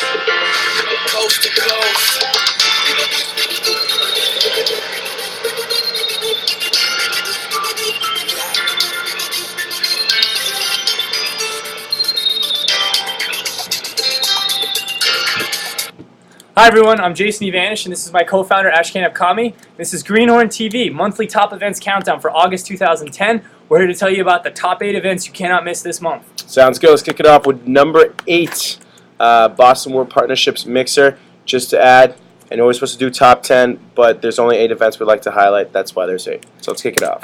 Coast to coast. Hi everyone, I'm Jason Evanish and this is my co-founder Ashkan Kami. This is Greenhorn TV, monthly top events countdown for August 2010. We're here to tell you about the top 8 events you cannot miss this month. Sounds good. Let's kick it off with number 8, Boston World Partnerships Mixer. Just to add, I know we're supposed to do top 10, but there's only 8 events we'd like to highlight. That's why there's 8. So let's kick it off.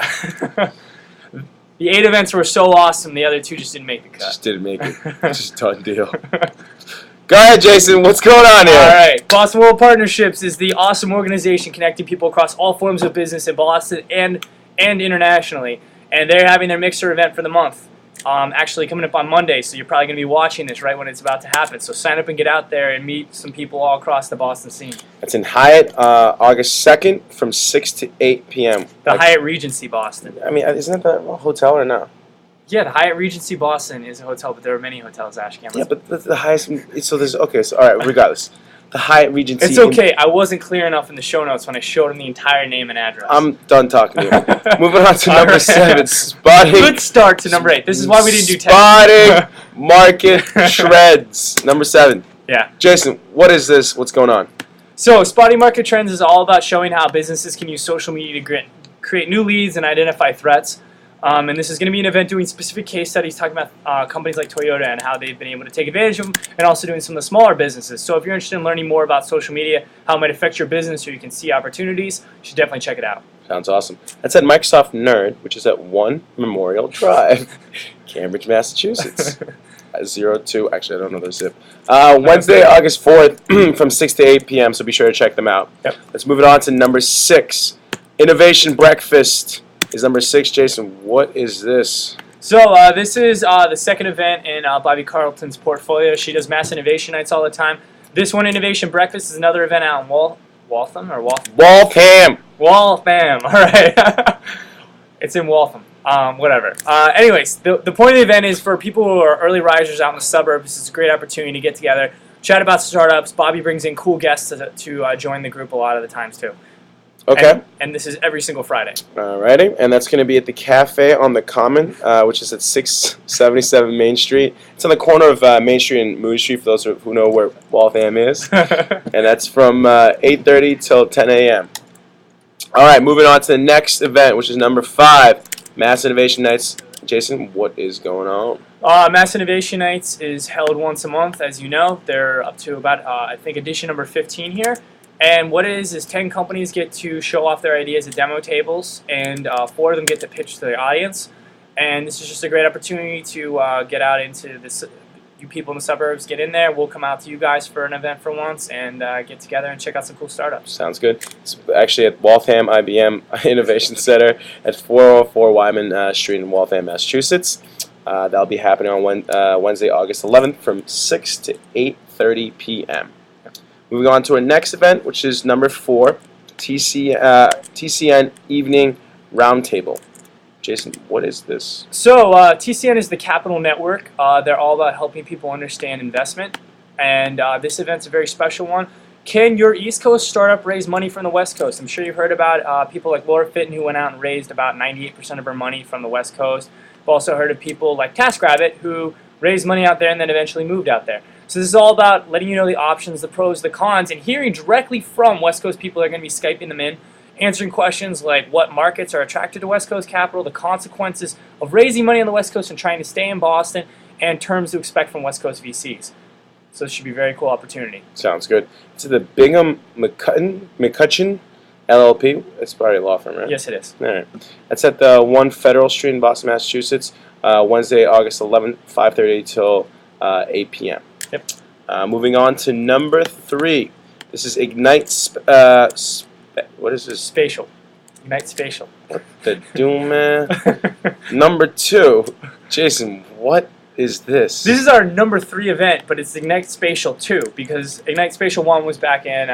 The 8 events were so awesome, the other 2 just didn't make the cut. Just didn't make it. Just done deal. Go ahead, Jason. What's going on here? All right. Boston World Partnerships is the awesome organization connecting people across all forms of business in Boston and internationally. And they're having their Mixer event for the month. Actually coming up on Monday, so you're probably going to be watching this right when it's about to happen. So sign up and get out there and meet some people all across the Boston scene. It's in Hyatt, August 2nd from 6 to 8 p.m. The Hyatt Regency Boston. I mean, isn't that a hotel or no? Yeah, the Hyatt Regency Boston is a hotel, but there are many hotels, Ashkan. Yeah, but the highest, so there's, okay, so all right, regardless. The Hyatt Regency. It's okay. I wasn't clear enough in the show notes when I showed him the entire name and address. I'm done talking to you. Moving on to number 7, Spotting. Good start to number 8. This is why we didn't do 10. Spotting Market Trends. Number 7. Yeah. Jason, what is this? What's going on? So, Spotting Market Trends is all about showing how businesses can use social media to create new leads and identify threats. And this is going to be an event doing specific case studies talking about companies like Toyota and how they've been able to take advantage of them, and also doing some of the smaller businesses. So if you're interested in learning more about social media, how it might affect your business, or you can see opportunities, you should definitely check it out. Sounds awesome. That's at Microsoft Nerd, which is at 1 Memorial Drive, Cambridge, Massachusetts. 02. Actually, I don't know the zip. Wednesday, August 4th from 6 to 8 p.m., so be sure to check them out. Yep. Let's move it on to number 6. Innovation Breakfast is number 6. Jason, what is this? So this is the second event in Bobby Carlton's portfolio. She does mass innovation nights all the time. This one, Innovation Breakfast, is another event out in Waltham or Waltham? Waltham. Waltham. All right. It's in Waltham. Whatever. Anyways, the point of the event is for people who are early risers out in the suburbs. It's a great opportunity to get together, chat about startups. Bobby brings in cool guests to join the group a lot of the times too. Okay. And this is every single Friday. Alrighty, and that's going to be at the Cafe on the Common, which is at 677 Main Street. It's on the corner of Main Street and Moody Street, for those who know where Waltham is. And that's from 8:30 till 10 a.m. Alright, moving on to the next event, which is number 5, Mass Innovation Nights. Jason, what is going on? Mass Innovation Nights is held once a month, as you know. They're up to about, I think, edition number 15 here. And what it is 10 companies get to show off their ideas at demo tables, and 4 of them get to pitch to their audience. And this is just a great opportunity to get out into this. You people in the suburbs, get in there. We'll come out to you guys for an event for once and get together and check out some cool startups. Sounds good. It's actually at Waltham IBM Innovation Center at 404 Wyman Street in Waltham, Massachusetts. That'll be happening on Wednesday, August 11th from 6 to 8:30 p.m. Moving on to our next event, which is number 4, TCN Evening Roundtable. Jason, what is this? So TCN is the Capital Network. They're all about helping people understand investment, and this event's a very special one. Can your East Coast startup raise money from the West Coast? I'm sure you've heard about people like Laura Fitton, who went out and raised about 98% of her money from the West Coast. We've also heard of people like TaskRabbit, who raised money out there and then eventually moved out there. So this is all about letting you know the options, the pros, the cons, and hearing directly from West Coast people that are going to be Skyping them in, answering questions like what markets are attracted to West Coast capital, the consequences of raising money on the West Coast and trying to stay in Boston, and terms to expect from West Coast VCs. So this should be a very cool opportunity. Sounds good. It's the Bingham McCutcheon LLP. It's probably a law firm, right? Yes, it is. All right. That's at the 1 Federal Street in Boston, Massachusetts, Wednesday, August 11th, 5:30 till 8 p.m. Yep. Moving on to number 3. This is Ignite. What is this? Spatial. Ignite Spatial. What the doom, man? Number 2. Jason, what is this? This is our number 3 event, but it's Ignite Spatial 2 because Ignite Spatial 1 was back in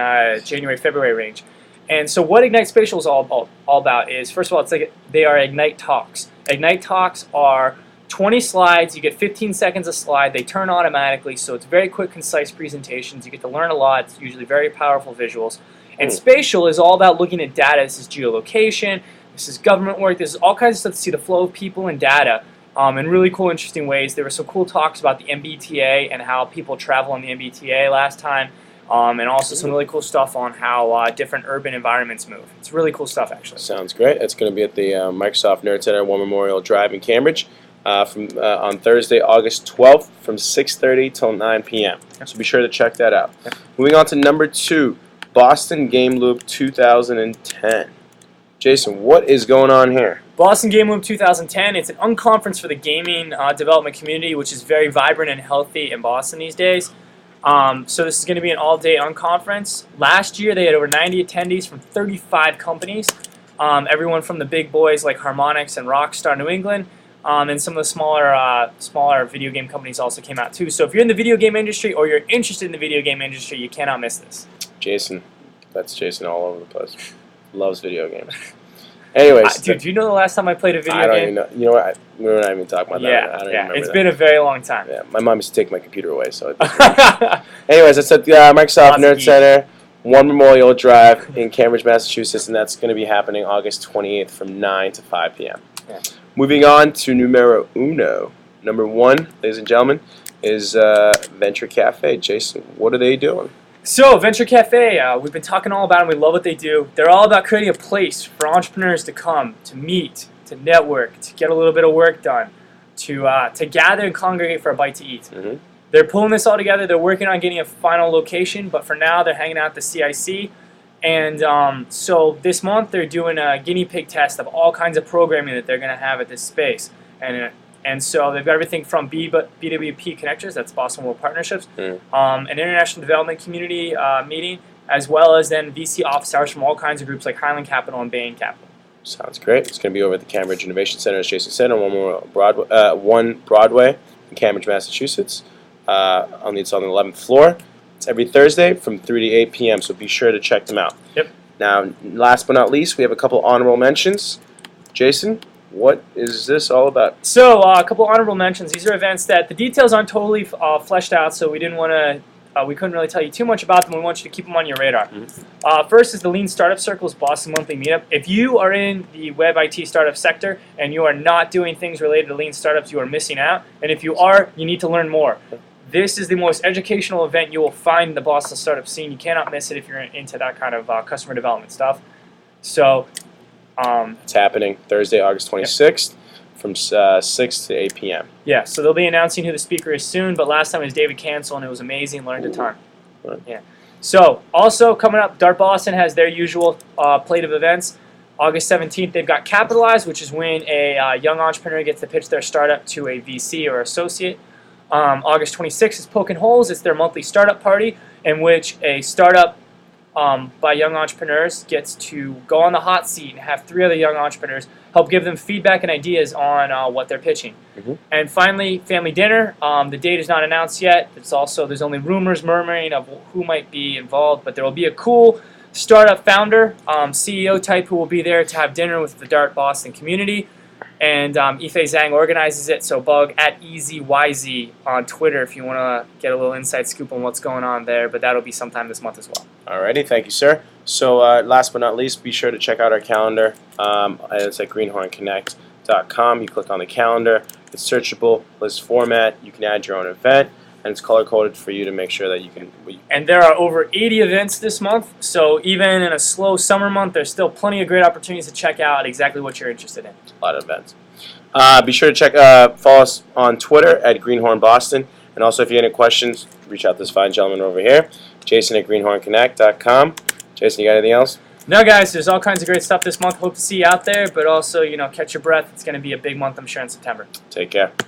January, February range. And so what Ignite Spatial is all about is, first of all, it's like they are Ignite Talks. Ignite Talks are 20 slides. You get 15 seconds a slide. They turn automatically, so it's very quick, concise presentations. You get to learn a lot. It's usually very powerful visuals. And spatial is all about looking at data. This is geolocation. This is government work. This is all kinds of stuff to see the flow of people and data in really cool, interesting ways. There were some cool talks about the MBTA and how people travel on the MBTA last time. And also some really cool stuff on how different urban environments move. It's really cool stuff, actually. Sounds great. It's going to be at the Microsoft Nerd Center, War Memorial Drive in Cambridge on Thursday, August 12th from 6:30 till 9 p.m. So be sure to check that out. Moving on to number 2, Boston Game Loop 2010. Jason, what is going on here? Boston Game Loop 2010, it's an unconference for the gaming development community, which is very vibrant and healthy in Boston these days. So this is going to be an all-day unconference. Last year they had over 90 attendees from 35 companies, everyone from the big boys like Harmonix and Rockstar New England, and some of the smaller video game companies also came out too. So if you're in the video game industry or you're interested in the video game industry, you cannot miss this. Jason, that's Jason all over the place. Loves video games. Anyways, dude, do you know the last time I played a video game? I don't even know. You know what? We're not even talking about that. I don't even remember it's been a very long time. Yeah, my mom used to take my computer away. So. Anyways, that's at the Microsoft Nerd Center, One Memorial Drive in Cambridge, Massachusetts, and that's going to be happening August 28th from 9 to 5 p.m. Yeah. Moving on to numero uno. Number 1, ladies and gentlemen, is Venture Cafe. Jason, what are they doing? So, Venture Cafe, we've been talking all about them. We love what they do. They're all about creating a place for entrepreneurs to come, to meet, to network, to get a little bit of work done, to gather and congregate for a bite to eat. Mm-hmm. They're pulling this all together. They're working on getting a final location, but for now they're hanging out at the CIC. And so this month they're doing a guinea pig test of all kinds of programming that they're going to have at this space. And so they've got everything from BWP Connectors, that's Boston World Partnerships, an international development community meeting, as well as then VC office hours from all kinds of groups like Highland Capital and Bain Capital. Sounds great. It's going to be over at the Cambridge Innovation Center, as Jason said, on 1 Broadway in Cambridge, Massachusetts. It's on the 11th floor. It's every Thursday from 3 to 8 p.m., so be sure to check them out. Yep. Now, last but not least, we have a couple honorable mentions. Jason, what is this all about? So, a couple honorable mentions. These are events that the details aren't totally fleshed out, so we didn't want to. We couldn't really tell you too much about them. We want you to keep them on your radar. Mm-hmm. First is the Lean Startup Circle's Boston Monthly Meetup. If you are in the web IT startup sector and you are not doing things related to lean startups, you are missing out. And if you are, you need to learn more. This is the most educational event you will find in the Boston startup scene. You cannot miss it if you're into that kind of customer development stuff. So, it's happening Thursday, August 26th. From 6 to 8 p.m. Yeah, so they'll be announcing who the speaker is soon, but last time it was David Cancel, and it was amazing, learned a ton. Right. Yeah. So, also coming up, Dart Boston has their usual plate of events. August 17th, they've got Capitalize, which is when a young entrepreneur gets to pitch their startup to a VC or associate. August 26th is Poking Holes. It's their monthly startup party in which a startup by young entrepreneurs gets to go on the hot seat and have 3 other young entrepreneurs help give them feedback and ideas on what they're pitching. Mm-hmm. And finally, Family Dinner. The date is not announced yet. There's only rumors murmuring of who might be involved, but there will be a cool startup founder, CEO type, who will be there to have dinner with the Dart Boston community. And Ife Zhang organizes it, so bug at EasyYZ on Twitter if you want to get a little inside scoop on what's going on there, but that'll be sometime this month as well. Alrighty, thank you, sir. So last but not least, be sure to check out our calendar. It's at greenhornconnect.com. You click on the calendar. It's searchable, list format. You can add your own event, and it's color-coded for you to make sure that you can... And there are over 80 events this month, so even in a slow summer month, there's still plenty of great opportunities to check out exactly what you're interested in. A lot of events. Be sure to follow us on Twitter at Greenhorn Boston, and also if you have any questions, reach out to this fine gentleman over here, Jason at greenhornconnect.com. Jason, you got anything else? No, guys, there's all kinds of great stuff this month. Hope to see you out there, but also, catch your breath. It's going to be a big month, I'm sure, in September. Take care.